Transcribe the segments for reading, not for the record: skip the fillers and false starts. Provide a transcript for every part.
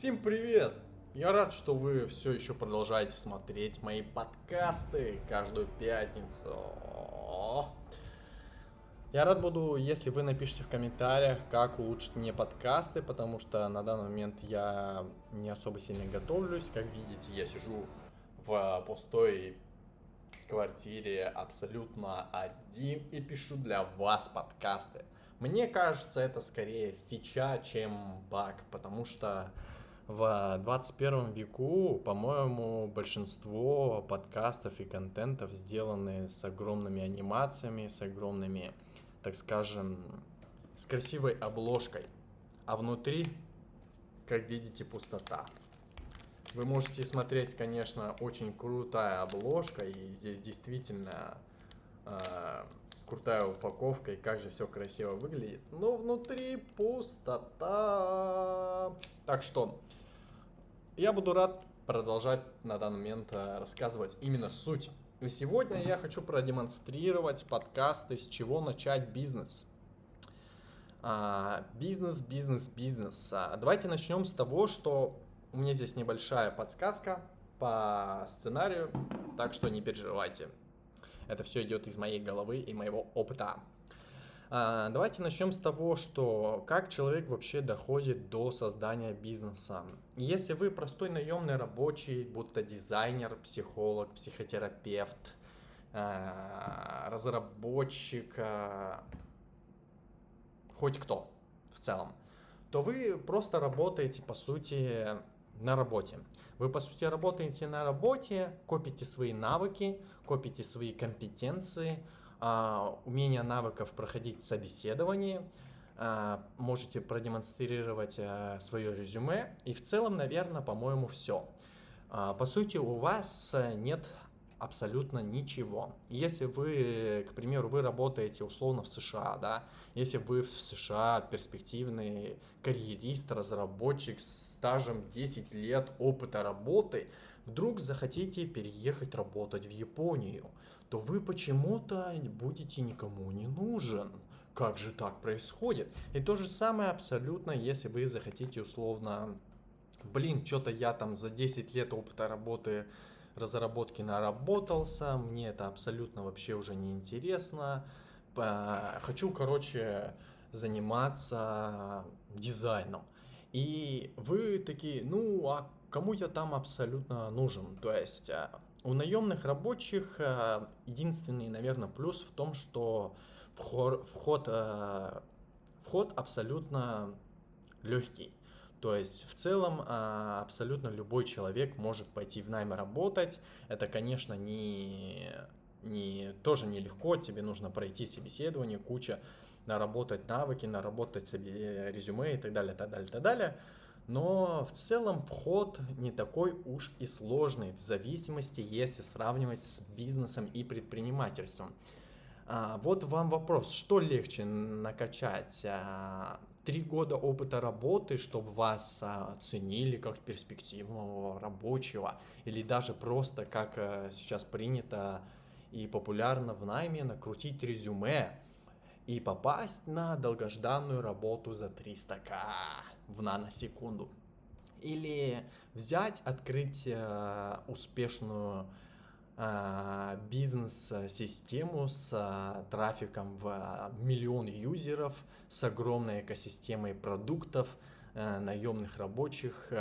Всем привет! Я рад, что вы все еще продолжаете смотреть мои подкасты каждую пятницу. Я рад буду, если вы напишите в комментариях, как улучшить мне подкасты, потому что на данный момент я не особо сильно готовлюсь. Как видите, я сижу в пустой квартире абсолютно один и пишу для вас подкасты. Мне кажется, это скорее фича, чем баг, потому что в 21 веку, по-моему, большинство подкастов и контентов сделаны с огромными анимациями, с огромными, так скажем, с красивой обложкой. А внутри, как видите, пустота. Вы можете смотреть, конечно, очень крутая обложка, и здесь действительно крутая упаковка, и как же все красиво выглядит. Но внутри пустота. Так что я буду рад продолжать на данный момент рассказывать именно суть. И сегодня я хочу продемонстрировать подкасты, с чего начать бизнес. Бизнес. Давайте начнем с того, что у меня здесь небольшая подсказка по сценарию, так что не переживайте. Это все идет из моей головы и моего опыта. Давайте начнем с того, что как человек вообще доходит до создания бизнеса. Если вы простой наемный рабочий, будто дизайнер, психолог, психотерапевт, разработчик, хоть кто в целом, то вы просто работаете, по сути, на работе. Вы, по сути, работаете на работе, копите свои навыки, копите свои компетенции, умение навыков проходить собеседование, можете продемонстрировать свое резюме, и в целом, наверное, по-моему, все. По сути, у вас нет абсолютно ничего. Если вы, к примеру, вы работаете условно в США, да, если вы в США перспективный карьерист, разработчик с стажем 10 лет опыта работы, вдруг захотите переехать работать в Японию, то вы почему-то будете никому не нужен. Как же так происходит? И то же самое абсолютно, если вы захотите условно, что-то я там за 10 лет опыта работы разработки наработался, мне это абсолютно вообще уже не интересно. Хочу, заниматься дизайном. И вы такие, а кому я там абсолютно нужен? То есть у наемных рабочих единственный, наверное, плюс в том, что вход абсолютно легкий. То есть в целом абсолютно любой человек может пойти в найм работать. Это, конечно, тоже нелегко. Тебе нужно пройти собеседование, куча, наработать навыки, наработать себе резюме и так далее, так далее, так далее. Но в целом вход не такой уж и сложный, в зависимости, если сравнивать с бизнесом и предпринимательством. Вот вам вопрос, что легче накачать? 3 года опыта работы, чтобы вас оценили как перспективного рабочего, или даже просто, как сейчас принято и популярно в найме, накрутить резюме и попасть на долгожданную работу за 300к в наносекунду. Или взять, открыть успешную бизнес-систему с трафиком в миллион юзеров, с огромной экосистемой продуктов, наемных рабочих,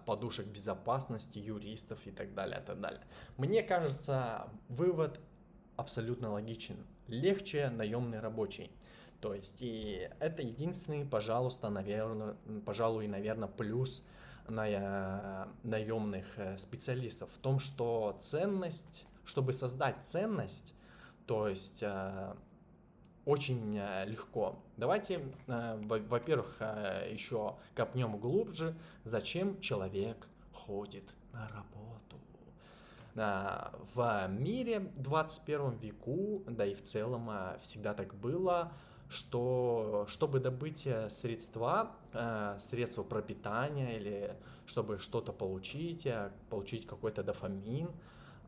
подушек безопасности, юристов и так далее, так далее. Мне кажется, вывод абсолютно логичен. Легче наемный рабочий. То есть, и это единственный, пожалуй, наверное, плюс наемных специалистов в том, что ценность, чтобы создать ценность, то есть очень легко. Давайте, во-первых, еще копнем глубже, зачем человек ходит на работу. В мире 21 веку, да и в целом всегда так было, что чтобы добыть средства пропитания или чтобы что-то получить какой-то дофамин,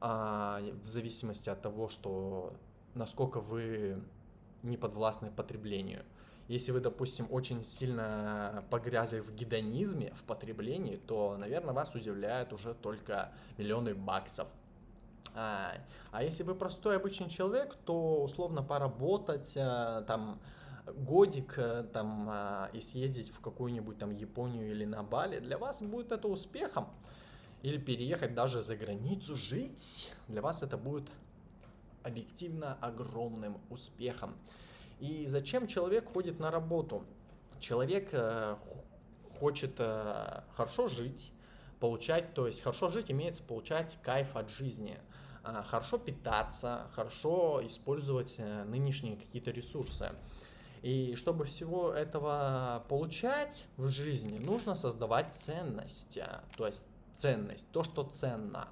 в зависимости от того, что насколько вы не подвластны потреблению. Если вы, допустим, очень сильно погрязли в гедонизме, в потреблении, то, наверное, вас удивляют уже только миллионы баксов. А если вы простой обычный человек, то условно поработать там годик там и съездить в какую-нибудь там Японию или на Бали, для вас будет это успехом. Или переехать даже за границу жить, для вас это будет объективно огромным успехом. И зачем человек ходит на работу? Человек хочет хорошо жить, получать, то есть хорошо жить имеется получать кайф от жизни, хорошо питаться, хорошо использовать нынешние какие-то ресурсы. И чтобы всего этого получать в жизни, нужно создавать ценность, то есть ценность, то, что ценно.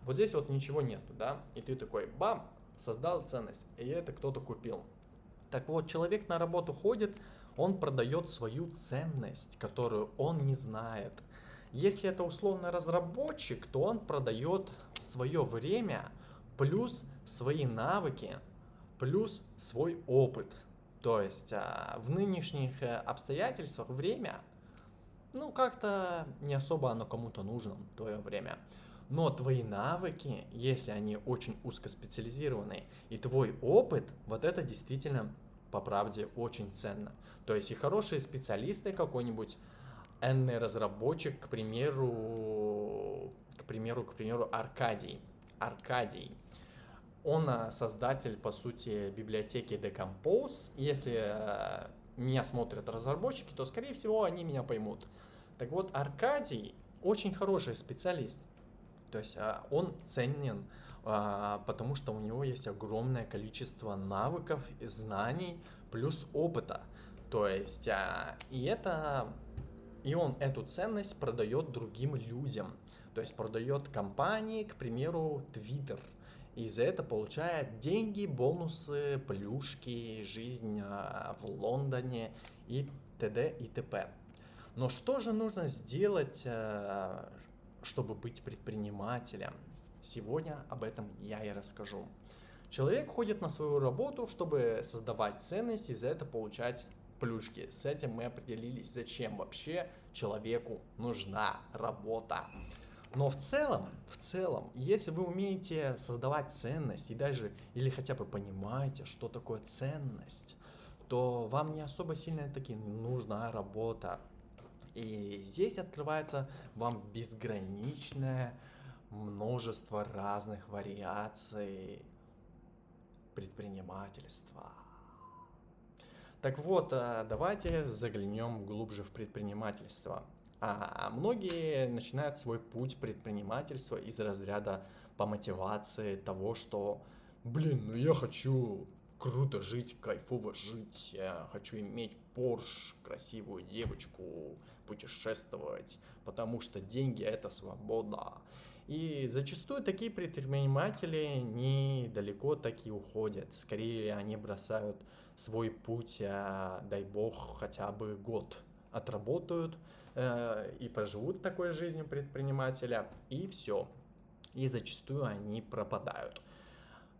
Вот здесь вот ничего нету, да, и ты такой, бам, создал ценность, и это кто-то купил. Так вот, человек на работу ходит, он продает свою ценность, которую он не знает. Если это условно разработчик, то он продает свое время, плюс свои навыки, плюс свой опыт. То есть в нынешних обстоятельствах время, ну как-то не особо оно кому-то нужно, твое время. Но твои навыки, если они очень узкоспециализированные, и твой опыт, вот это действительно, по правде, очень ценно. То есть и хорошие специалисты, какой-нибудь энный разработчик, к примеру, Аркадий. Он создатель, по сути, библиотеки Decompose. Если меня смотрят разработчики, то, скорее всего, они меня поймут. Так вот, Аркадий очень хороший специалист. То есть он ценен, потому что у него есть огромное количество навыков, знаний, плюс опыта. То есть, и он эту ценность продает другим людям. То есть продает компании, к примеру, Twitter. И за это получает деньги, бонусы, плюшки, жизнь в Лондоне и т.д. и т.п. Но что же нужно сделать, чтобы быть предпринимателем? Сегодня об этом я и расскажу. Человек ходит на свою работу, чтобы создавать ценность и за это получать плюшки. С этим мы определились, зачем вообще человеку нужна работа. Но в целом, если вы умеете создавать ценность и даже, или хотя бы понимаете, что такое ценность, то вам не особо сильно таки нужна работа. И здесь открывается вам безграничное множество разных вариаций предпринимательства. Так вот, давайте заглянем глубже в предпринимательство. Многие начинают свой путь предпринимательства из разряда по мотивации того, что, ну я хочу круто жить, кайфово жить, я хочу иметь Porsche, красивую девочку, путешествовать, потому что деньги это свобода. И зачастую такие предприниматели недалеко так и уходят. Скорее они бросают свой путь, дай бог, хотя бы год отработают и поживут такой жизнью предпринимателя, и все. И зачастую они пропадают.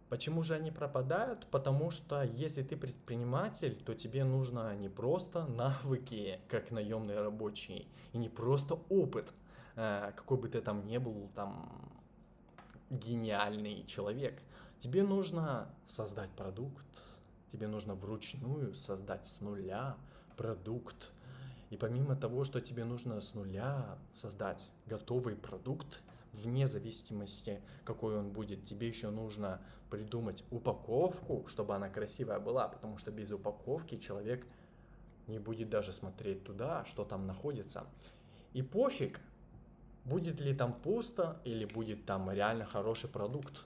Почему же они пропадают? Потому что если ты предприниматель, то тебе нужно не просто навыки, как наемный рабочий, и не просто опыт, какой бы ты там ни был, там, гениальный человек. Тебе нужно создать продукт, тебе нужно вручную создать с нуля продукт. И помимо того, что тебе нужно с нуля создать готовый продукт, вне зависимости, какой он будет, тебе еще нужно придумать упаковку, чтобы она красивая была, потому что без упаковки человек не будет даже смотреть туда, что там находится. И пофиг, будет ли там пусто или будет там реально хороший продукт,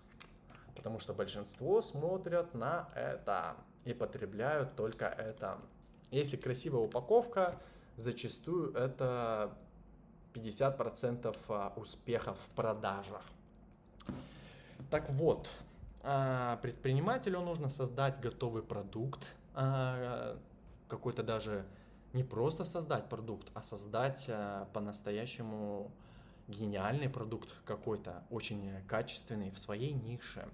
потому что большинство смотрят на это и потребляют только это. Если красивая упаковка, зачастую это 50% успеха в продажах. Так вот, предпринимателю нужно создать готовый продукт, какой-то даже не просто создать продукт, а создать по-настоящему гениальный продукт какой-то, очень качественный в своей нише.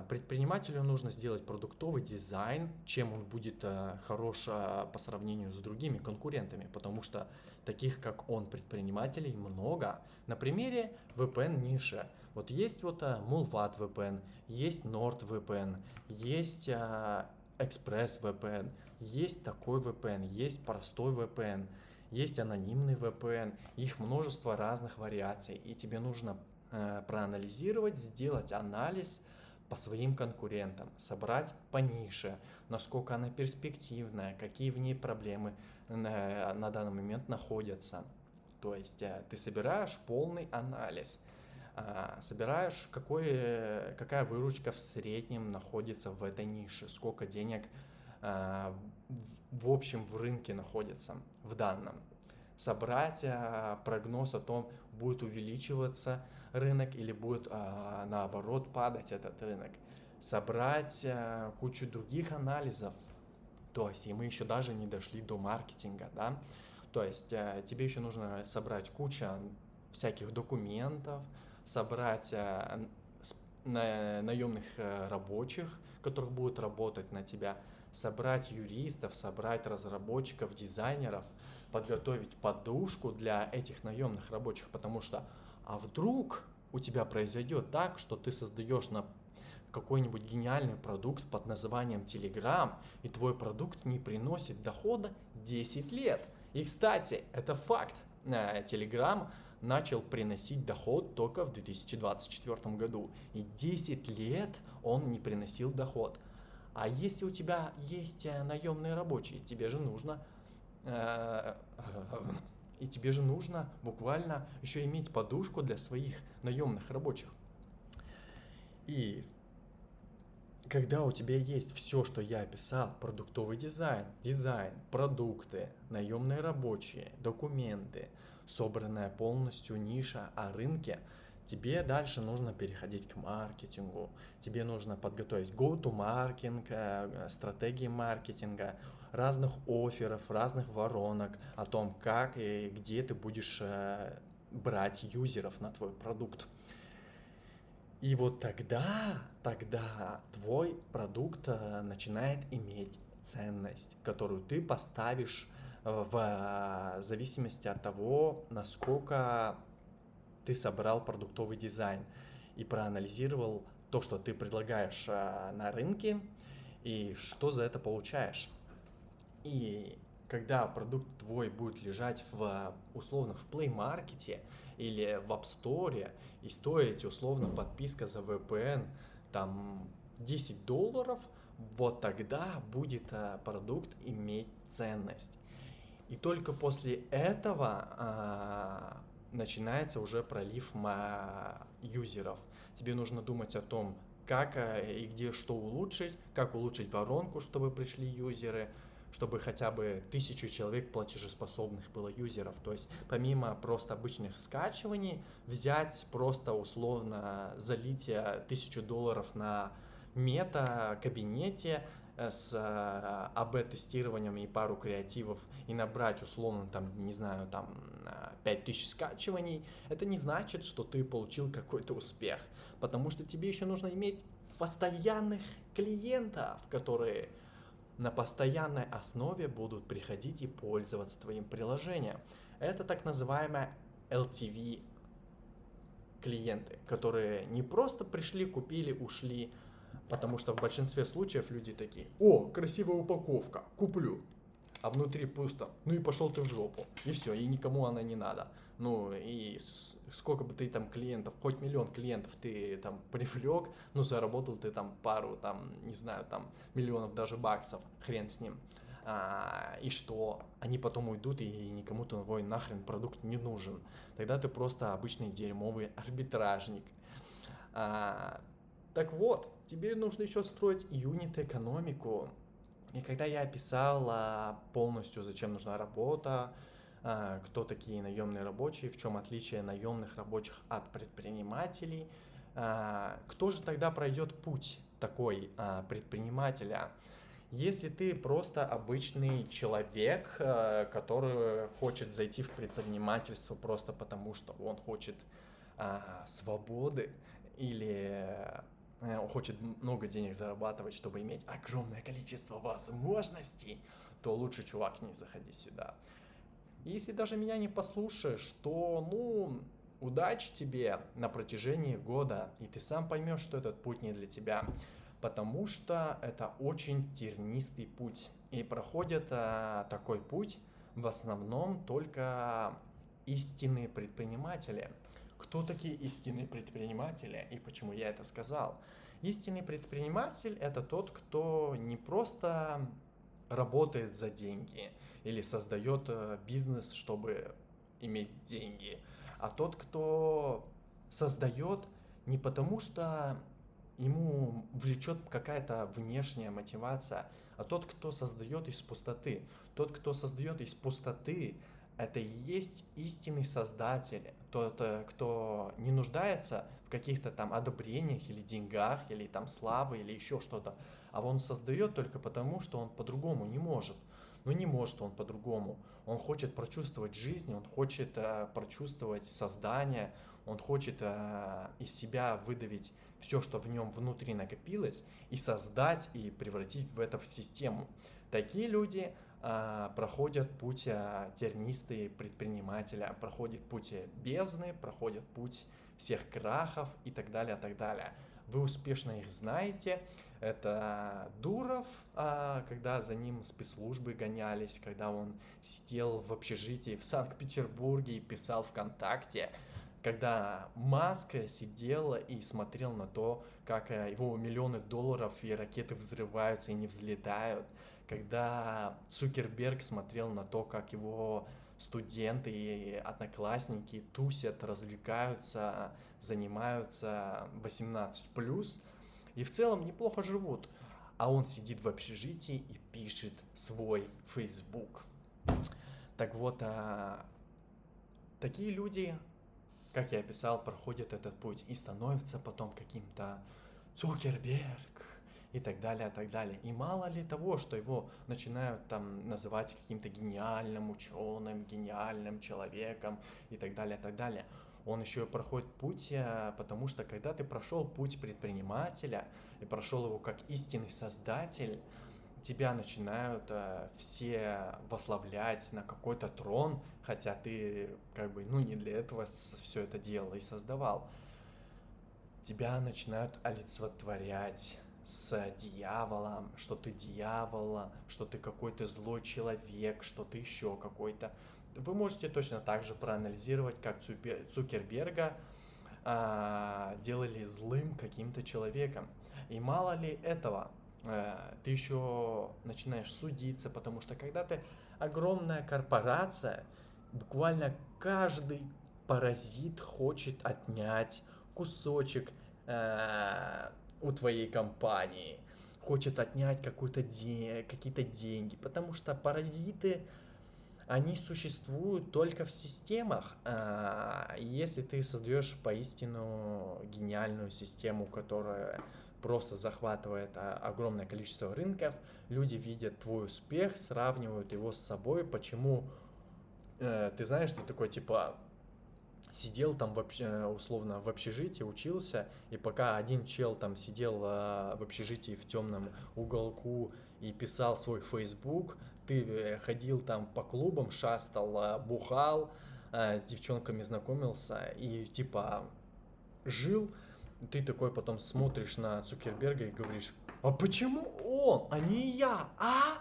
Предпринимателю нужно сделать продуктовый дизайн, чем он будет хорош по сравнению с другими конкурентами, потому что таких, как он, предпринимателей много. На примере VPN-ниши. Вот есть Mulvat VPN, есть NordVPN, есть ExpressVPN, есть такой VPN, есть простой VPN, есть анонимный VPN, их множество разных вариаций, и тебе нужно проанализировать, сделать анализ по своим конкурентам, собрать по нише, насколько она перспективная, какие в ней проблемы на данный момент находятся. То есть ты собираешь полный анализ, собираешь, какая выручка в среднем находится в этой нише, сколько денег в общем в рынке находится в данном. Собрать прогноз о том, будет увеличиваться рынок или будет наоборот падать этот рынок. Собрать кучу других анализов. То есть, и мы еще даже не дошли до маркетинга, да. То есть, тебе еще нужно собрать кучу всяких документов, собрать наемных рабочих, которых будут работать на тебя, собрать юристов, собрать разработчиков, дизайнеров, подготовить подушку для этих наемных рабочих, потому что вдруг у тебя произойдет так, что ты создаешь на какой-нибудь гениальный продукт под названием Telegram, и твой продукт не приносит дохода 10 лет. И, кстати, это факт. Telegram начал приносить доход только в 2024 году. И 10 лет он не приносил доход. А если у тебя есть наемные рабочие, тебе же нужно буквально еще иметь подушку для своих наемных рабочих. И когда у тебя есть все, что я описал, продуктовый дизайн, продукты, наемные рабочие, документы, собранная полностью ниша о рынке, тебе дальше нужно переходить к маркетингу. Тебе нужно подготовить go-to-market, стратегии маркетинга, разных офферов, разных воронок о том, как и где ты будешь брать юзеров на твой продукт. И вот тогда твой продукт начинает иметь ценность, которую ты поставишь в зависимости от того, насколько ты собрал продуктовый дизайн и проанализировал то, что ты предлагаешь на рынке, и что за это получаешь. И когда продукт твой будет лежать условно в Play Market или в App Store и стоить условно подписка за VPN там $10, вот тогда будет продукт иметь ценность. И только после этого начинается уже пролив юзеров. Тебе нужно думать о том, как и где что улучшить, как улучшить воронку, чтобы пришли юзеры, чтобы хотя бы 1000 человек платежеспособных было юзеров. То есть помимо просто обычных скачиваний, взять просто условно залить $1000 на мета-кабинете с АБ-тестированием и пару креативов и набрать условно там, не знаю, там 5000 скачиваний, это не значит, что ты получил какой-то успех, потому что тебе еще нужно иметь постоянных клиентов, которые на постоянной основе будут приходить и пользоваться твоим приложением. Это так называемые LTV клиенты, которые не просто пришли, купили, ушли, потому что в большинстве случаев люди такие: о, красивая упаковка, куплю. А внутри пусто. Ну и пошел ты в жопу. И все, и никому она не надо. Ну и сколько бы ты там клиентов, хоть миллион клиентов ты там привлек, ну заработал ты там пару, там, не знаю, там миллионов даже баксов, хрен с ним. И что? Они потом уйдут, и никому твой нахрен продукт не нужен. Тогда ты просто обычный дерьмовый арбитражник. Так вот, тебе нужно еще строить юнит-экономику. И когда я описал полностью, зачем нужна работа, кто такие наемные рабочие, в чем отличие наемных рабочих от предпринимателей, кто же тогда пройдет путь такой предпринимателя? Если ты просто обычный человек, который хочет зайти в предпринимательство просто потому, что он хочет свободы или он хочет много денег зарабатывать, чтобы иметь огромное количество возможностей, то лучше, чувак, не заходи сюда. Если даже меня не послушаешь, то, удачи тебе на протяжении года, и ты сам поймешь, что этот путь не для тебя, потому что это очень тернистый путь, и проходит такой путь в основном только истинные предприниматели. Кто такие истинные предприниматели и почему я это сказал? Истинный предприниматель – это тот, кто не просто работает за деньги или создает бизнес, чтобы иметь деньги, а тот, кто создает не потому, что ему влечет какая-то внешняя мотивация, а тот, кто создает из пустоты. Тот, кто создает из пустоты, это и есть истинный создатель. Тот, кто не нуждается в каких-то там одобрениях или деньгах, или там славы, или еще что-то, а он создает только потому, что он по-другому не может. Но не может он по-другому. Он хочет прочувствовать жизнь, он хочет прочувствовать создание, он хочет из себя выдавить все, что в нем внутри накопилось, и создать, и превратить в систему. Такие люди проходят путь тернистые предпринимателя, проходят путь бездны, проходят путь всех крахов и так далее, так далее. Вы успешно их знаете. Это Дуров, когда за ним спецслужбы гонялись, когда он сидел в общежитии в Санкт-Петербурге и писал ВКонтакте, когда Маск сидел и смотрел на то, как его миллионы долларов и ракеты взрываются и не взлетают, когда Цукерберг смотрел на то, как его студенты и одноклассники тусят, развлекаются, занимаются 18+, и в целом неплохо живут. А он сидит в общежитии и пишет свой Facebook. Так вот, такие люди, как я описал, проходят этот путь и становятся потом каким-то Цукерберг и так далее, так далее. И мало ли того, что его начинают там называть каким-то гениальным ученым, гениальным человеком и так далее, так далее. Он еще проходит путь, потому что когда ты прошел путь предпринимателя и прошел его как истинный создатель, тебя начинают все восславлять на какой-то трон, хотя ты не для этого все это делал и создавал. Тебя начинают олицетворять с дьяволом, что ты дьявол, что ты какой-то злой человек, что ты еще какой-то. Вы можете точно так же проанализировать, как Цукерберга делали злым каким-то человеком. И мало ли этого, ты еще начинаешь судиться, потому что когда ты огромная корпорация, буквально каждый паразит хочет отнять кусочек у твоей компании, хочет отнять какие-то деньги, потому что паразиты, они существуют только в системах. Если ты создаешь поистину гениальную систему, которая просто захватывает огромное количество рынков, люди видят твой успех, сравнивают его с собой. Почему? Ты знаешь, ты такой сидел там условно в общежитии, учился, и пока один чел там сидел в общежитии в темном уголку и писал свой Facebook, ты ходил там по клубам, шастал, бухал, с девчонками знакомился и жил. Ты такой потом смотришь на Цукерберга и говоришь: а почему он, а не я, а?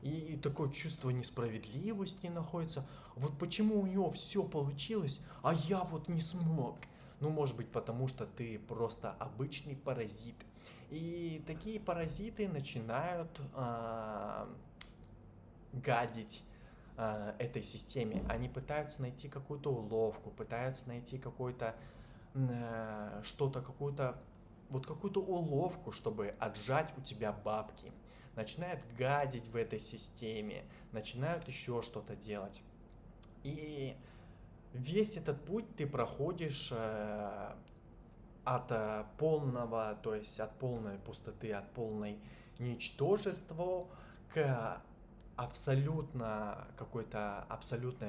И такое чувство несправедливости находится. Вот почему у него все получилось, а я вот не смог. Может быть, потому что ты просто обычный паразит. И такие паразиты начинают гадить этой системе. Они пытаются найти какую-то уловку, пытаются найти какую-то уловку, чтобы отжать у тебя бабки. Начинают гадить в этой системе, начинают еще что-то делать. И весь этот путь ты проходишь от полного, то есть от полной пустоты, от полной ничтожества к абсолютной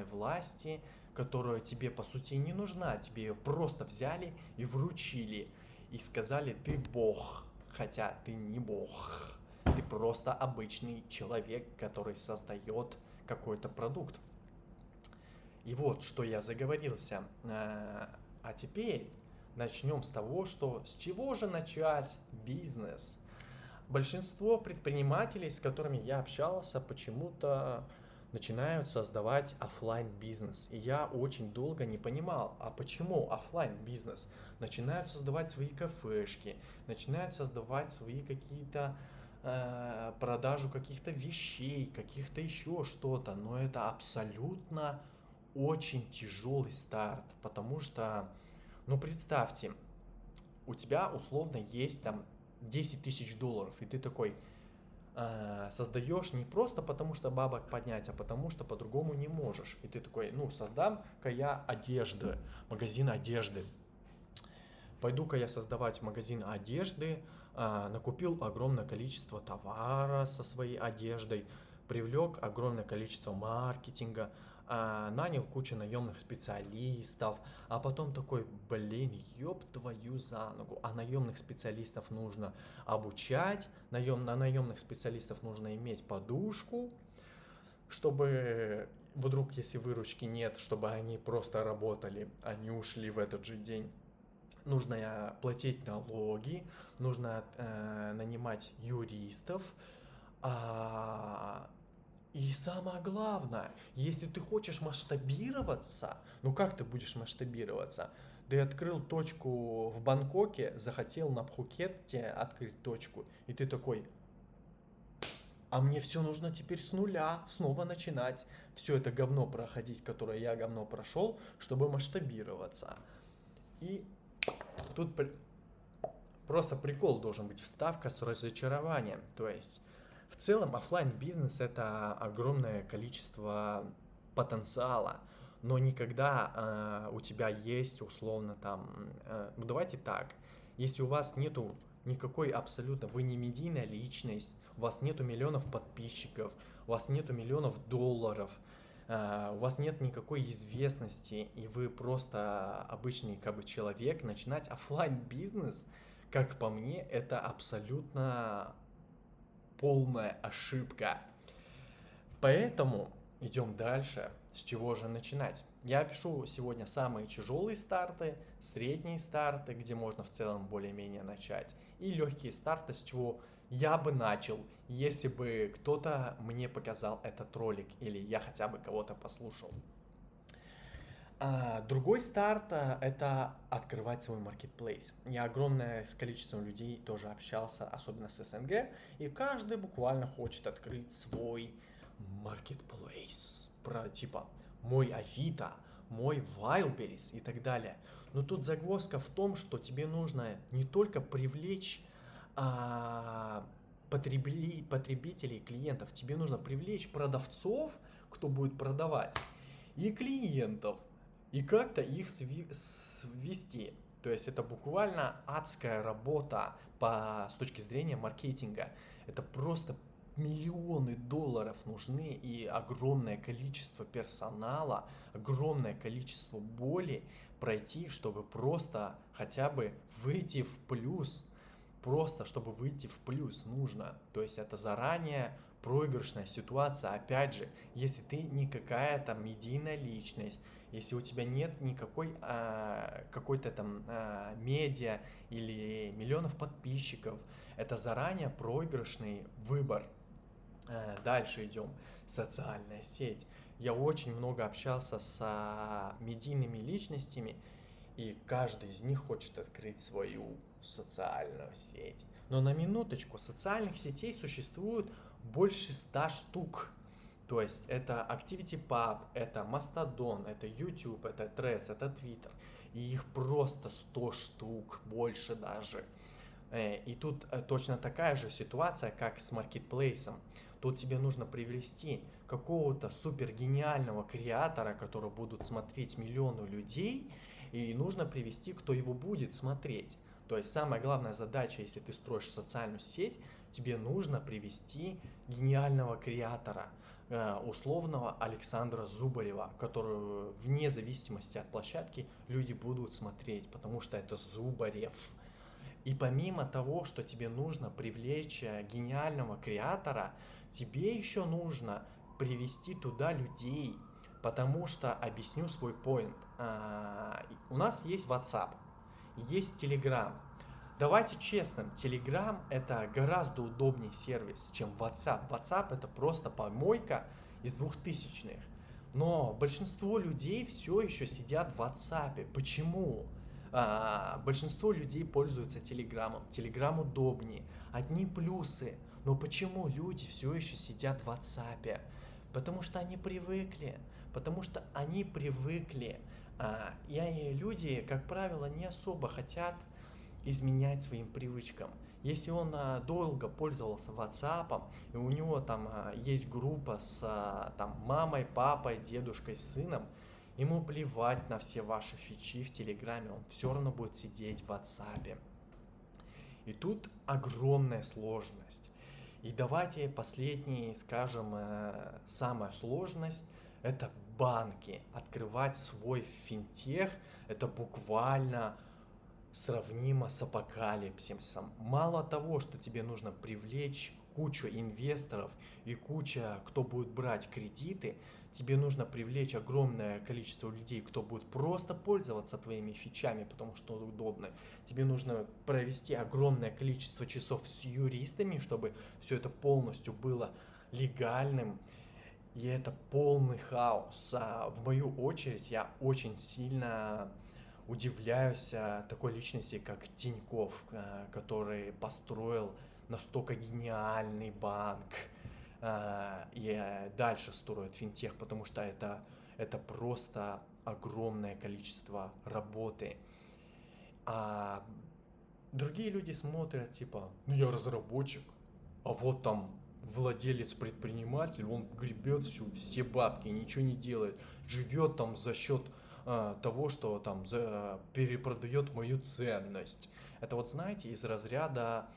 власти, которая тебе по сути не нужна, тебе ее просто взяли и вручили. и сказали: ты бог, хотя ты не бог. Ты просто обычный человек, который создает какой-то продукт. И вот, что я заговорился. А теперь начнем с того, что с чего же начать бизнес? Большинство предпринимателей, с которыми я общался, почему-то начинают создавать офлайн бизнес. И я очень долго не понимал, а почему офлайн бизнес? Начинают создавать свои кафешки, начинают создавать свои какие-то продажу каких-то вещей, каких-то еще что-то. Но это абсолютно очень тяжелый старт, потому что, ну представьте, у тебя условно есть там 10 тысяч долларов, и ты такой создаешь не просто потому, что бабок поднять, а потому что по-другому не можешь. И ты такой: ну, создам-ка я одежды, магазин одежды. Пойду-ка я создавать магазин одежды, накупил огромное количество товара со своей одеждой, привлек огромное количество маркетинга, нанял кучу наемных специалистов, а потом такой: блин, ёб твою за ногу, а наемных специалистов нужно обучать, на наемных специалистов нужно иметь подушку, чтобы вдруг, если выручки нет, чтобы они просто работали, а не ушли в этот же день. Нужно платить налоги, нужно нанимать юристов. И самое главное, если ты хочешь масштабироваться, ну как ты будешь масштабироваться? Ты открыл точку в Бангкоке, захотел на Пхукете открыть точку, и ты такой: а мне все нужно теперь с нуля, снова начинать все это говно проходить, которое я говно прошел, чтобы масштабироваться. И тут просто прикол должен быть, вставка с разочарованием. То есть в целом офлайн бизнес — это огромное количество потенциала, но никогда у тебя есть условно там, ну давайте так, если у вас нету никакой абсолютно, вы не медийная личность, у вас нету миллионов подписчиков, у вас нету миллионов долларов, у вас нет никакой известности, и вы просто обычный как бы человек, начинать офлайн бизнес, как по мне, это абсолютно полная ошибка. Поэтому идем дальше. С чего же начинать? Я опишу сегодня самые тяжелые старты, средние старты, где можно в целом более-менее начать, и легкие старты, с чего я бы начал, если бы кто-то мне показал этот ролик, или я хотя бы кого-то послушал. Другой старт — это открывать свой маркетплейс. Я огромное с количеством людей тоже общался, особенно с СНГ, и каждый буквально хочет открыть свой маркетплейс. Про типа мой Авито, мой Wildberries и так далее. Но тут загвоздка в том, что тебе нужно не только привлечь потребителей, клиентов, тебе нужно привлечь продавцов, кто будет продавать, и клиентов, и как-то их свести. То есть это буквально адская работа с точки зрения маркетинга. Это просто миллионы долларов нужны и огромное количество персонала, огромное количество боли пройти, чтобы просто хотя бы выйти в плюс. Просто чтобы выйти в плюс нужно. То есть это заранее проигрышная ситуация. Опять же, если ты не какая-то медийная личность, если у тебя нет никакой какой-то там медиа или миллионов подписчиков, это заранее проигрышный выбор. Дальше идем. Социальная сеть. Я очень много общался с медийными личностями, и каждый из них хочет открыть свою социальную сеть. Но на минуточку, социальных сетей существует больше 100 штук. То есть это ActivityPub, это Mastodon, это YouTube, это Threads, это Twitter. И их просто 100 штук, больше даже. И тут точно такая же ситуация, как с маркетплейсом. Тут тебе нужно привести какого-то супер гениального креатора, которого будут смотреть миллионы людей, и нужно привести, кто его будет смотреть. То есть самая главная задача, если ты строишь социальную сеть, тебе нужно привести гениального креатора, условного Александра Зубарева, которую вне зависимости от площадки люди будут смотреть, потому что это Зубарев. И помимо того, что тебе нужно привлечь гениального креатора, тебе еще нужно привести туда людей, потому что, объясню свой поинт, у нас есть WhatsApp, есть Telegram. Давайте честным, Telegram это гораздо удобнее сервис, чем WhatsApp. WhatsApp это просто помойка из 2000-х. Но большинство людей все еще сидят в WhatsApp. Почему? Большинство людей пользуются Телеграмом. Телеграм удобнее. Одни плюсы. Но почему люди все еще сидят в WhatsApp? Потому что они привыкли. Потому что они привыкли. И люди, как правило, не особо хотят изменять своим привычкам. Если он долго пользовался WhatsApp, и у него там есть группа с там, мамой, папой, дедушкой, сыном, ему плевать на все ваши фичи в Телеграме, он все равно будет сидеть в WhatsApp. И тут огромная сложность. И давайте последний, скажем, самая сложность – это банки. Открывать свой финтех – это буквально сравнимо с апокалипсисом. Мало того, что тебе нужно привлечь кучу инвесторов и куча, кто будет брать кредиты, тебе нужно привлечь огромное количество людей, кто будет просто пользоваться твоими фичами, потому что удобно. Тебе нужно провести огромное количество часов с юристами, чтобы все это полностью было легальным. И это полный хаос. В мою очередь, я очень сильно удивляюсь такой личности, как Тинькофф, который построил настолько гениальный банк и дальше строит финтех, потому что это просто огромное количество работы. А другие люди смотрят, типа, ну я разработчик, а вот там владелец-предприниматель, он гребет все бабки, ничего не делает, живет там за счет того, что там перепродает мою ценность. Это вот, знаете, из разряда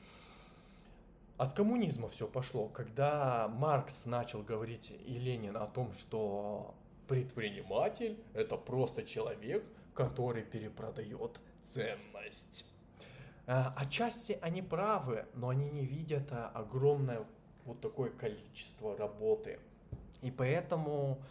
от коммунизма все пошло, когда Маркс начал говорить и Ленин о том, что предприниматель это просто человек, который перепродает ценность. Отчасти они правы, но они не видят огромное вот такое количество работы. И поэтому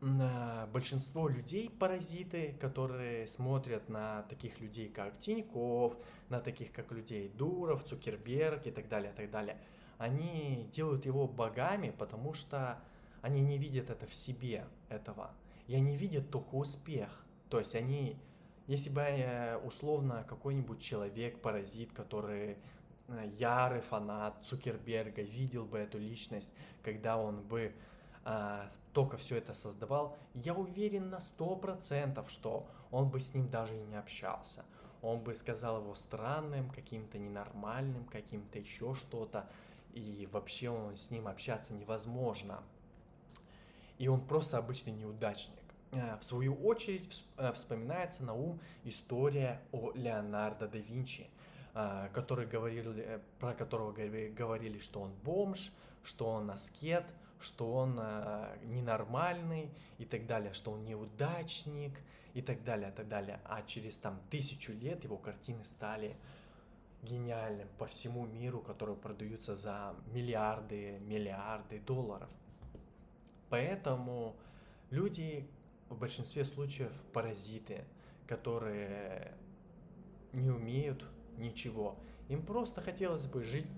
большинство людей паразиты, которые смотрят на таких людей, как Тинькофф, на таких, как людей Дуров, Цукерберг и так далее, они делают его богами, потому что они не видят это в себе, этого. И они видят только успех. То есть они, если бы условно какой-нибудь человек, паразит, который ярый фанат Цукерберга, видел бы эту личность, когда он бы только все это создавал, я уверен на 100%, что он бы с ним даже и не общался. Он бы сказал его странным, каким-то ненормальным, каким-то еще что-то, и вообще с ним общаться невозможно. И он просто обычный неудачник. В свою очередь вспоминается на ум история о Леонардо да Винчи, про которого говорили, что он бомж, что он аскет, что он ненормальный и так далее, что он неудачник и так далее, так далее. А через там 1000 лет его картины стали гениальным по всему миру, которые продаются за миллиарды долларов. Поэтому люди в большинстве случаев паразиты, которые не умеют ничего. Им просто хотелось бы жить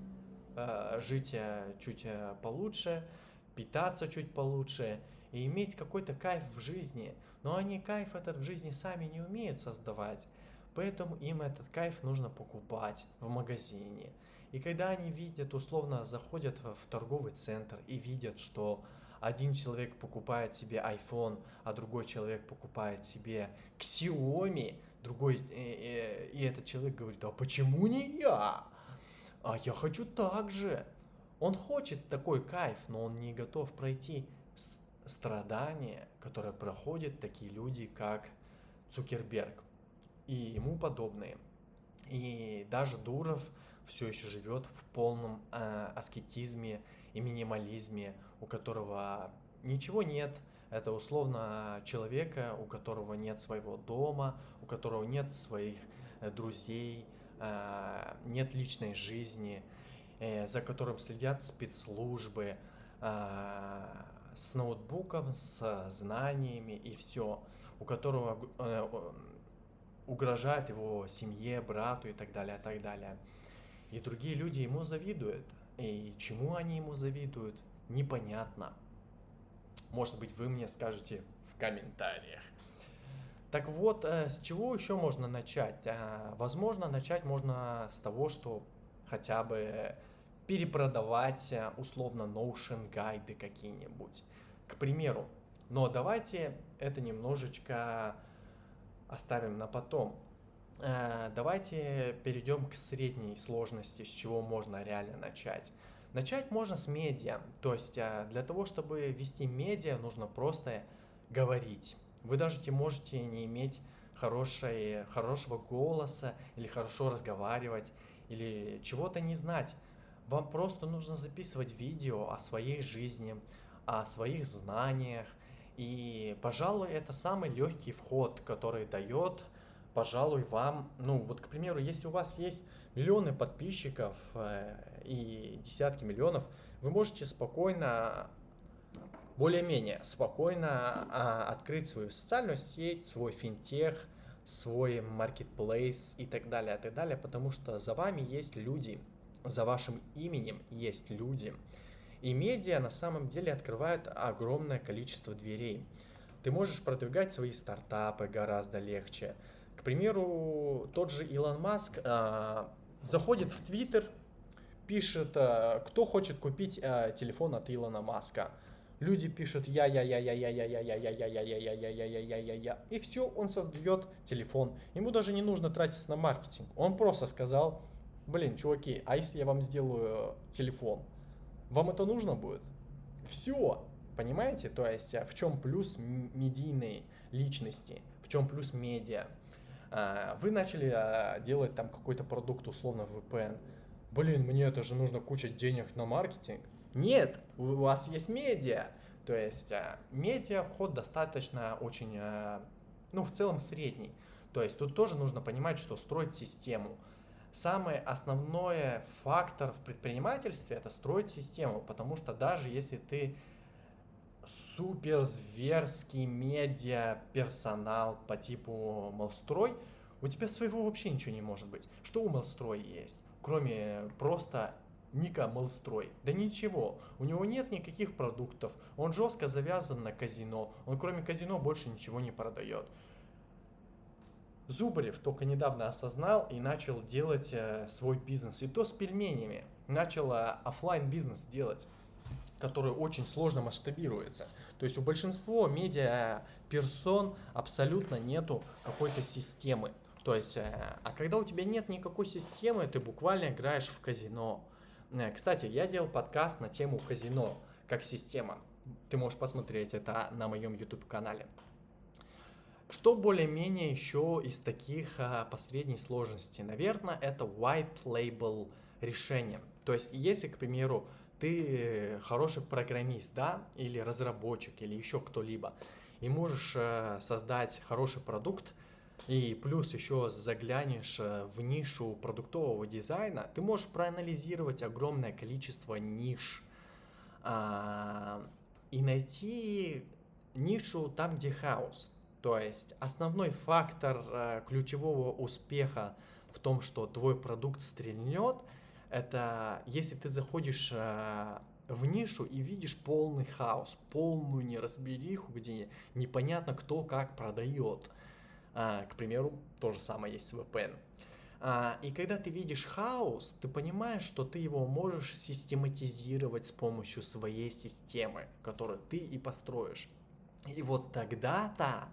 чуть получше, питаться чуть получше и иметь какой-то кайф в жизни. Но они кайф этот в жизни сами не умеют создавать, поэтому им этот кайф нужно покупать в магазине. И когда они видят, условно заходят в торговый центр и видят, что один человек покупает себе iPhone, а другой человек покупает себе Xiaomi, и этот человек говорит, а почему не я? А я хочу так же. Он хочет такой кайф, но он не готов пройти страдания, которые проходят такие люди, как Цукерберг и ему подобные. И даже Дуров все еще живет в полном аскетизме и минимализме, у которого ничего нет. Это условно человека, у которого нет своего дома, у которого нет своих друзей, нет личной жизни, за которым следят спецслужбы, с ноутбуком, с знаниями и все, у которого угрожает его семье, брату и так далее, и так далее. И другие люди ему завидуют. И чему они ему завидуют, непонятно. Может быть, вы мне скажете в комментариях. Так вот, с чего еще можно начать? Возможно, начать можно с того, что хотя бы перепродавать условно Notion гайды какие-нибудь. К примеру. Но давайте это немножечко оставим на потом. Давайте перейдем к средней сложности, с чего можно реально начать. Начать можно с медиа. То есть для того, чтобы вести медиа, нужно просто говорить. Вы даже можете не иметь хорошего голоса или хорошо разговаривать, или чего-то не знать. Вам просто нужно записывать видео о своей жизни, о своих знаниях. И, пожалуй, это самый легкий вход, который дает, пожалуй, вам, к примеру, если у вас есть миллионы подписчиков и десятки миллионов, вы можете более-менее спокойно открыть свою социальную сеть, свой финтех, свой маркетплейс и так далее, потому что за вами есть люди, за вашим именем есть люди. И медиа на самом деле открывает огромное количество дверей. Ты можешь продвигать свои стартапы гораздо легче. К примеру, тот же Илон Маск заходит в Твиттер, пишет, кто хочет купить телефон от Илона Маска. Люди пишут я, и все, он создает телефон. Ему даже не нужно тратиться на маркетинг. Он просто сказал, чуваки, а если я вам сделаю телефон? Вам это нужно будет? Все, понимаете? То есть в чем плюс медийной личности, в чем плюс медиа? Вы начали делать там какой-то продукт, условно VPN. Мне это же нужно куча денег на маркетинг. Нет, у вас есть медиа. То есть медиа вход достаточно очень, в целом средний. То есть тут тоже нужно понимать, что строить систему. Самый основной фактор в предпринимательстве – это строить систему, потому что даже если ты супер зверский медиа персонал по типу Mailstroy, у тебя своего вообще ничего не может быть. Что у Mailstroy есть, кроме просто ника Mailstroy? Да ничего, у него нет никаких продуктов, он жестко завязан на казино, он кроме казино больше ничего не продает. Зубарев только недавно осознал и начал делать свой бизнес, и то с пельменями. Начал офлайн бизнес делать, который очень сложно масштабируется. То есть у большинства медиа-персон абсолютно нету какой-то системы. То есть, а когда у тебя нет никакой системы, ты буквально играешь в казино. Кстати, я делал подкаст на тему казино как система. Ты можешь посмотреть это на моем YouTube-канале. Что более-менее еще из таких по средней сложности? Наверное, это white label решение. То есть, если, к примеру, ты хороший программист, да, или разработчик, или еще кто-либо, и можешь создать хороший продукт, и плюс еще заглянешь в нишу продуктового дизайна, ты можешь проанализировать огромное количество ниш и найти нишу там, где хаос. То есть основной фактор ключевого успеха в том, что твой продукт стрельнет, это если ты заходишь в нишу и видишь полный хаос, полную неразбериху, где непонятно кто как продает. К примеру, то же самое есть с VPN. И когда ты видишь хаос, ты понимаешь, что ты его можешь систематизировать с помощью своей системы, которую ты и построишь. И вот тогда-то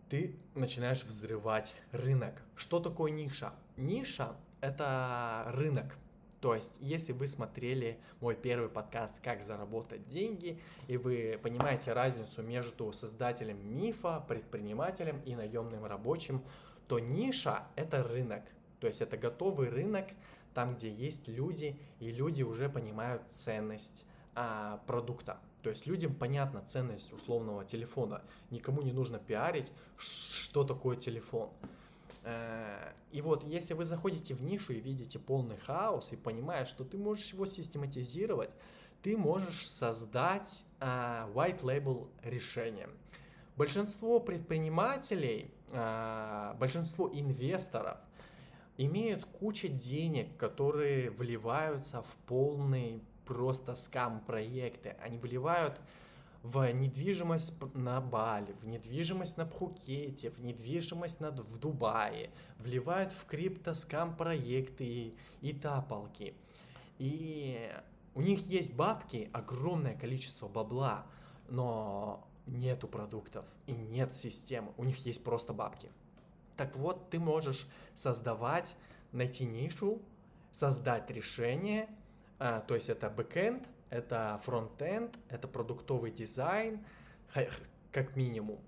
ты начинаешь взрывать рынок. Что такое ниша? Ниша – это рынок. То есть, если вы смотрели мой первый подкаст «Как заработать деньги», и вы понимаете разницу между создателем мифа, предпринимателем и наемным рабочим, то ниша – это рынок. То есть, это готовый рынок, там, где есть люди, и люди уже понимают ценность продукта. То есть людям понятна ценность условного телефона. Никому не нужно пиарить, что такое телефон. И вот если вы заходите в нишу и видите полный хаос и понимаешь, что ты можешь его систематизировать, ты можешь создать white label решение. Большинство предпринимателей, большинство инвесторов имеют кучу денег, которые вливаются в полный просто скам-проекты. Они вливают в недвижимость на Бали, в недвижимость на Пхукете, в недвижимость в Дубае, вливают в крипто-скам-проекты и тапалки. И у них есть бабки, огромное количество бабла, но нету продуктов и нет системы, у них есть просто бабки. Так вот, ты можешь создавать, найти нишу, создать решение, то есть это бэкэнд, это фронтенд, это продуктовый дизайн, как минимум.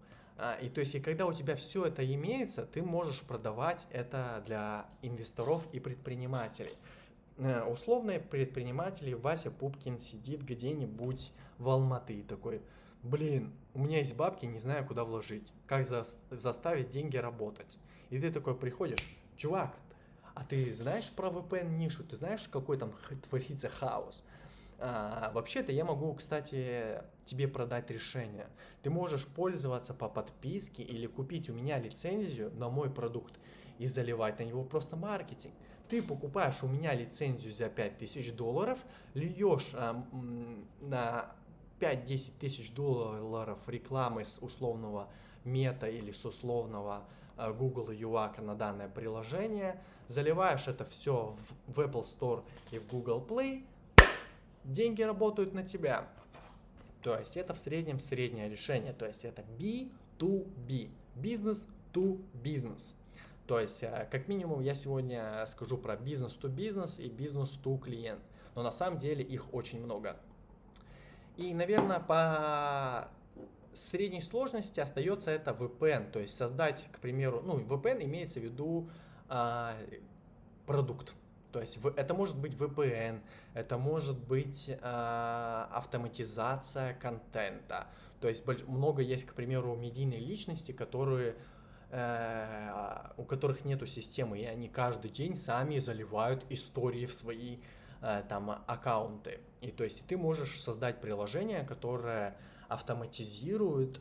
И то есть, и когда у тебя все это имеется, ты можешь продавать это для инвесторов и предпринимателей. Условный предприниматель Вася Пупкин сидит где-нибудь в Алматы и такой: блин, у меня есть бабки, не знаю, куда вложить, как заставить деньги работать. И ты такой приходишь: чувак, а ты знаешь про VPN-нишу, ты знаешь, какой там творится хаос? Вообще-то я могу, кстати, тебе продать решение. Ты можешь пользоваться по подписке или купить у меня лицензию на мой продукт и заливать на него просто маркетинг. Ты покупаешь у меня лицензию за $5000, льешь на 5-10 тысяч долларов рекламы с условного мета или с условного Google UAC на данное приложение, заливаешь это все в Apple Store и в Google Play, деньги работают на тебя. То есть это в среднем среднее решение, то есть это B2B, business to business. То есть, как минимум, я сегодня скажу про бизнес to бизнес и бизнес to клиент, но на самом деле их очень много. И, наверное, по средней сложности остается это VPN, то есть создать, к примеру, VPN имеется в виду продукт. То есть это может быть VPN, это может быть автоматизация контента. То есть много есть, к примеру, медийной личности, у которых нету системы, и они каждый день сами заливают истории в свои там аккаунты. И то есть ты можешь создать приложение, которое автоматизирует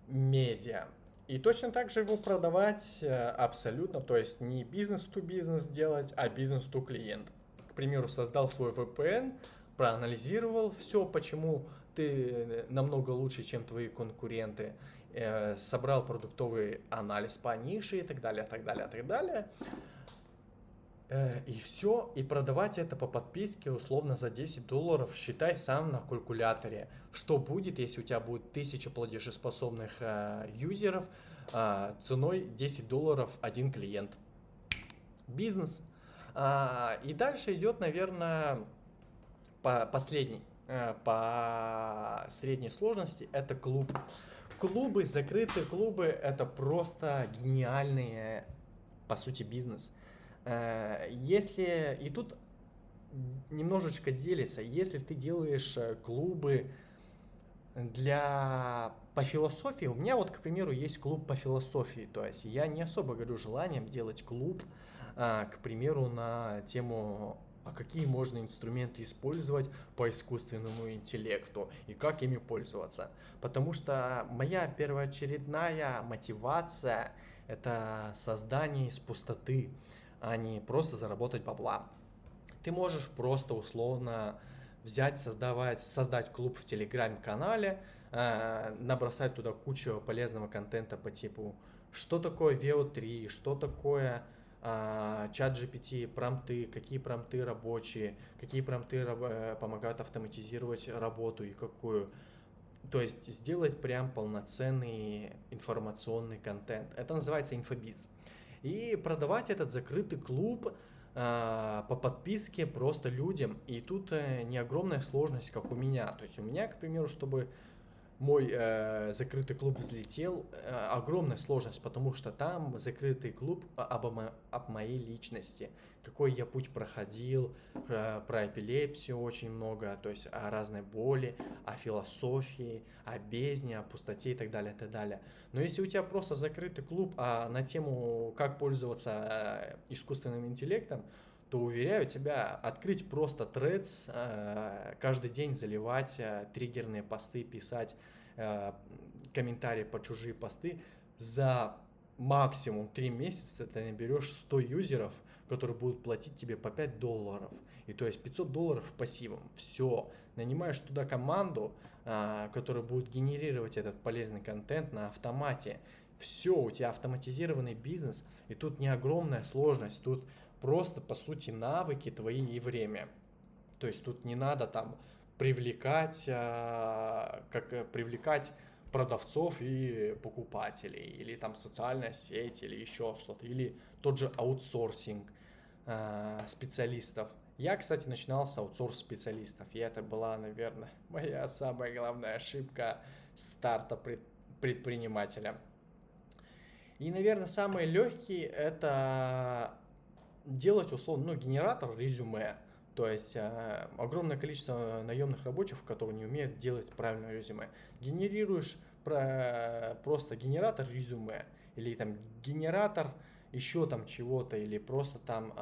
медиа. И точно так же его продавать абсолютно, то есть не бизнес-то-бизнес делать, а бизнес-то-клиент. К примеру, создал свой VPN, проанализировал все, почему ты намного лучше, чем твои конкуренты, собрал продуктовый анализ по нише и так далее, так далее, так далее. И все, и продавать это по подписке условно за $10, считай сам на калькуляторе, что будет, если у тебя будет 1000 платежеспособных юзеров ценой $10 один клиент. Бизнес. И дальше идет, наверное, последний, по средней сложности, это клуб. Клубы, закрытые клубы, это просто гениальные, по сути, бизнес. Если, и тут немножечко делится, если ты делаешь клубы по философии, у меня вот, к примеру, есть клуб по философии, то есть я не особо горю желанием делать клуб, к примеру, на тему, а какие можно инструменты использовать по искусственному интеллекту и как ими пользоваться, потому что моя первоочередная мотивация – это создание из пустоты, а не просто заработать бабла. Ты можешь просто условно взять, создать клуб в телеграм-канале, набросать туда кучу полезного контента по типу, что такое VO3, что такое чат GPT, промпты, какие промпты рабочие, какие промпты помогают автоматизировать работу и какую. То есть сделать прям полноценный информационный контент. Это называется инфобиз. И продавать этот закрытый клуб по подписке просто людям. И тут не огромная сложность, как у меня. То есть у меня, к примеру, чтобы мой закрытый клуб взлетел, огромная сложность, потому что там закрытый клуб об моей личности, какой я путь проходил, про эпилепсию очень много, то есть о разной боли, о философии, о бездне, о пустоте и так далее, и так далее. Но если у тебя просто закрытый клуб на тему, как пользоваться искусственным интеллектом, то, уверяю тебя, открыть просто Threads, каждый день заливать триггерные посты, писать комментарии по чужие посты, за максимум 3 месяца ты наберешь 100 юзеров, которые будут платить тебе по $5. И то есть $500 пассивом. Все. Нанимаешь туда команду, которая будет генерировать этот полезный контент на автомате. Все, у тебя автоматизированный бизнес, и тут не огромная сложность, тут просто, по сути, навыки твои и время. То есть тут не надо там привлекать продавцов и покупателей, или там социальная сеть, или еще что-то, или тот же аутсорсинг специалистов. Я, кстати, начинал с аутсорс-специалистов, и это была, наверное, моя самая главная ошибка старта предпринимателя. И, наверное, самые легкие — это делать условно, генератор резюме. То есть огромное количество наемных рабочих, которые не умеют делать правильное резюме. Генерируешь просто генератор резюме, или там генератор еще там чего-то, или просто там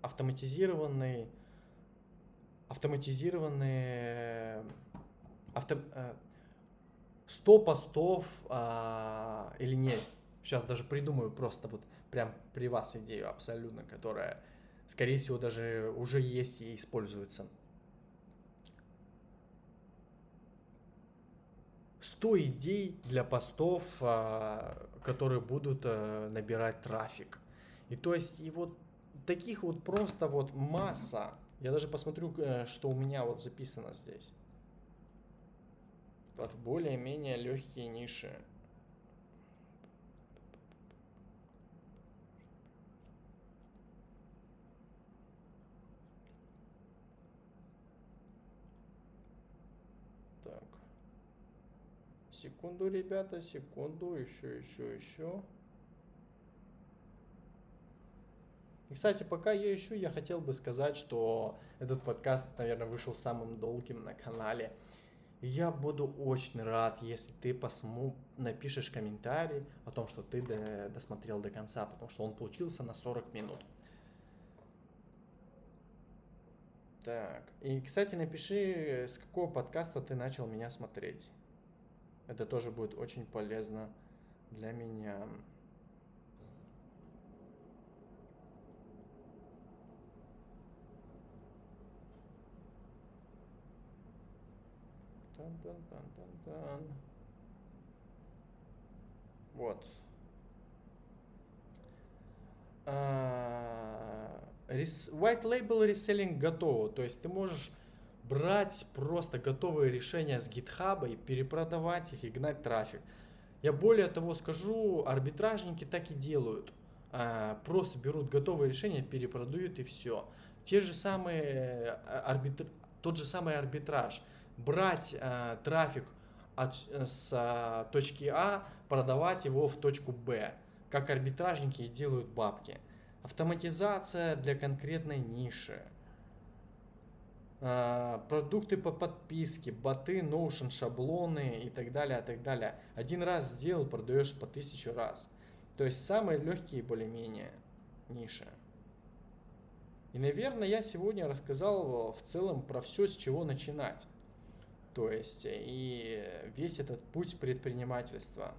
автоматизированные 100 постов или нет. Сейчас даже придумаю просто вот прям при вас идею абсолютно, которая, скорее всего, даже уже есть и используется. 100 идей для постов, которые будут набирать трафик. И то есть, и вот таких вот просто вот масса. Я даже посмотрю, что у меня вот записано здесь. Под более-менее легкие ниши. Так. Секунду, ребята, секунду, еще. И, кстати, пока я ищу, я хотел бы сказать, что этот подкаст, наверное, вышел самым долгим на канале. И я буду очень рад, если ты напишешь комментарий о том, что ты досмотрел до конца, потому что он получился на 40 минут. Так, и, кстати, напиши, с какого подкаста ты начал меня смотреть. Это тоже будет очень полезно для меня. Тан-тан-тан-тан-тан. Вот. White Label Reselling готово. То есть ты можешь брать просто готовые решения с GitHub и перепродавать их и гнать трафик. Я более того скажу, арбитражники так и делают. Просто берут готовые решения, перепродают и все. Тот же самый арбитраж. Брать трафик с точки А, продавать его в точку Б. Как арбитражники и делают бабки. Автоматизация для конкретной ниши. Продукты по подписке, боты, Notion, шаблоны и так далее, и так далее. Один раз сделал, продаешь по 1000 раз. То есть самые легкие более-менее ниши. И, наверное, я сегодня рассказал в целом про все, с чего начинать. То есть и весь этот путь предпринимательства.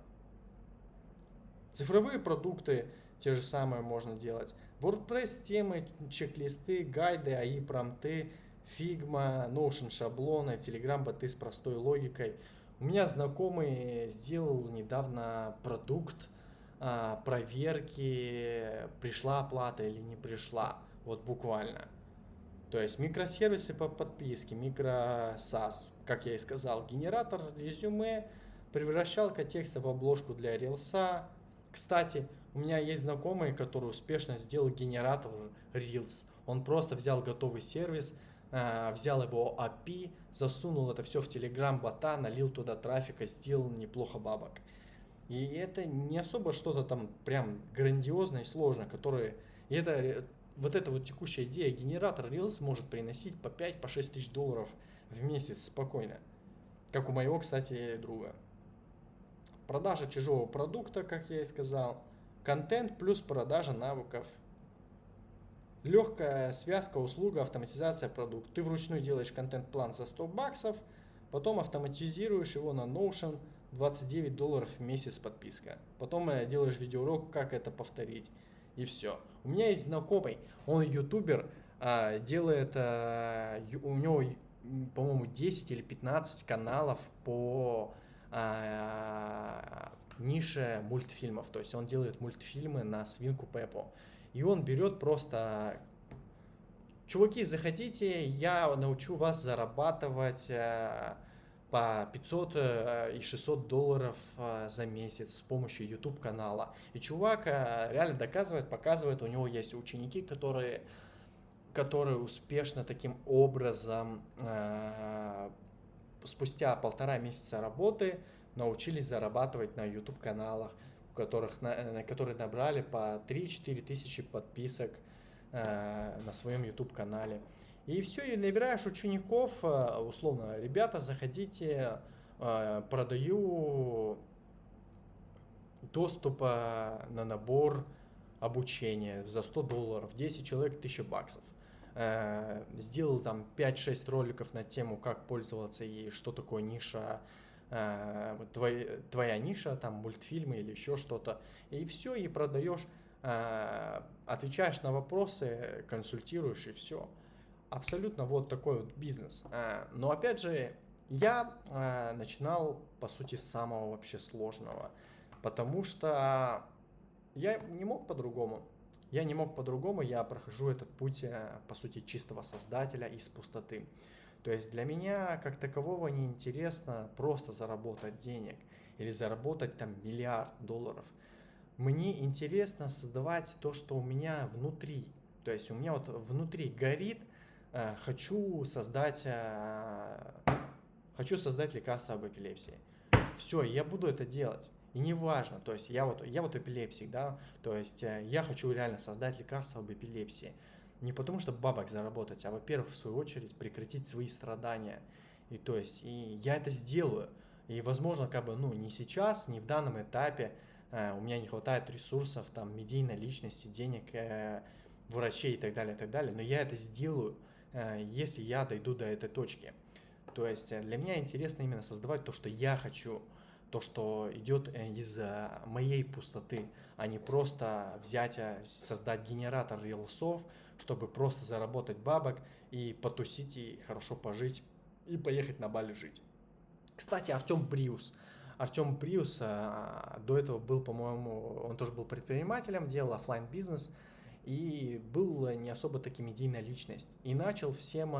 Цифровые продукты, те же самые можно делать. WordPress темы, чек-листы, гайды, AI промпты, Figma, Notion шаблоны, Telegram боты с простой логикой. У меня знакомый сделал недавно продукт проверки, пришла оплата или не пришла. Вот буквально. То есть микросервисы по подписке, микро-SaaS, как я и сказал, генератор резюме, превращалка текста в обложку для рилса. Кстати, у меня есть знакомый, который успешно сделал генератор Reels. Он просто взял готовый сервис, взял его API, засунул это все в Telegram-бота, налил туда трафика, сделал неплохо бабок. И это не особо что-то там прям грандиозное и сложное, которое... И это вот эта вот текущая идея, генератор Reels может приносить по 5-6 тысяч долларов в месяц спокойно. Как у моего, кстати, друга. Продажа чужого продукта, как я и сказал. Контент плюс продажа навыков. Легкая связка, услуга, автоматизация продукта. Ты вручную делаешь контент-план за $100, потом автоматизируешь его на Notion, $29 в месяц подписка. Потом делаешь видеоурок, как это повторить. И все. У меня есть знакомый, он ютубер, делает, у него, по-моему, 10 или 15 каналов по нише мультфильмов. То есть он делает мультфильмы на свинку Пеппу. И он берет просто... Чуваки, заходите, я научу вас зарабатывать по 500 и 600 долларов за месяц с помощью YouTube канала. И чувак реально доказывает, показывает, у него есть ученики, которые успешно таким образом спустя 1,5 месяца работы научились зарабатывать на YouTube каналах, которые набрали по 3-4 тысячи подписок на своем YouTube канале. И все, и набираешь учеников, условно, ребята, заходите, продаю доступ на набор обучения за 100 долларов, 10 человек, $1000. Сделал там 5-6 роликов на тему, как пользоваться и что такое ниша, твоя ниша, там мультфильмы или еще что-то. И все, и продаешь, отвечаешь на вопросы, консультируешь, и все. Абсолютно вот такой вот бизнес. Но опять же, я начинал, по сути, с самого вообще сложного, потому что я не мог по-другому. Я прохожу этот путь, по сути, чистого создателя из пустоты. То есть для меня, как такового, не интересно просто заработать денег или заработать там $1 миллиард. Мне интересно создавать то, что у меня внутри. То есть у меня вот внутри горит, хочу создать лекарство об эпилепсии. Все, я буду это делать. И неважно, то есть я вот эпилепсик, да, то есть я хочу реально создать лекарство об эпилепсии. Не потому что бабок заработать, а, во-первых, в свою очередь, прекратить свои страдания. И то есть, и я это сделаю. И, возможно, не сейчас, не в данном этапе, у меня не хватает ресурсов, там, медийной личности, денег, врачей и так далее, но я это сделаю, если я дойду до этой точки. То есть для меня интересно именно создавать то, что я хочу, то, что идет из моей пустоты, а не просто взять, создать генератор рилсов, чтобы просто заработать бабок и потусить, и хорошо пожить, и поехать на Бали жить. Кстати, Артем Бриус до этого был, по-моему, он тоже был предпринимателем, делал офлайн бизнес и был не особо таки медийная личность. И начал всем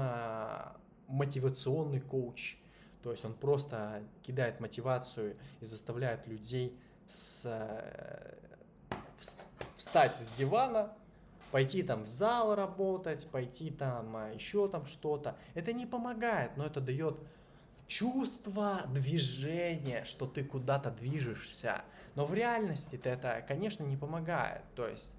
мотивационный коуч. То есть он просто кидает мотивацию и заставляет людей встать с дивана, пойти там в зал работать, пойти там еще там что-то. Это не помогает, но это дает чувство движения, что ты куда-то движешься. Но в реальности это, конечно, не помогает. То есть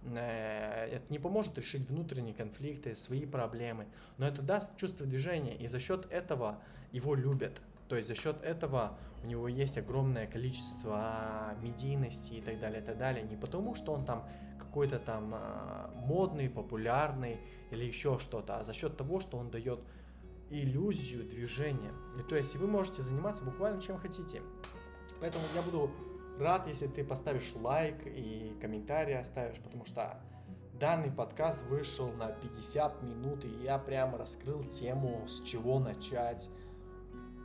это не поможет решить внутренние конфликты, свои проблемы. Но это даст чувство движения, и за счет этого его любят. То есть за счет этого у него есть огромное количество медийности и так далее. Не потому, что он там какой-то там модный, популярный или еще что-то, а за счет того, что он дает иллюзию движения. И то есть вы можете заниматься буквально чем хотите. Поэтому я буду рад, если ты поставишь лайк и комментарий оставишь, потому что данный подкаст вышел на 50 минут, и я прямо раскрыл тему, с чего начать.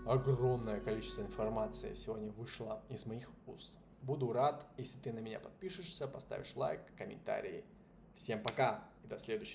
Огромное количество информации сегодня вышло из моих уст. Буду рад, если ты на меня подпишешься, поставишь лайк, комментарий. Всем пока и до следующей.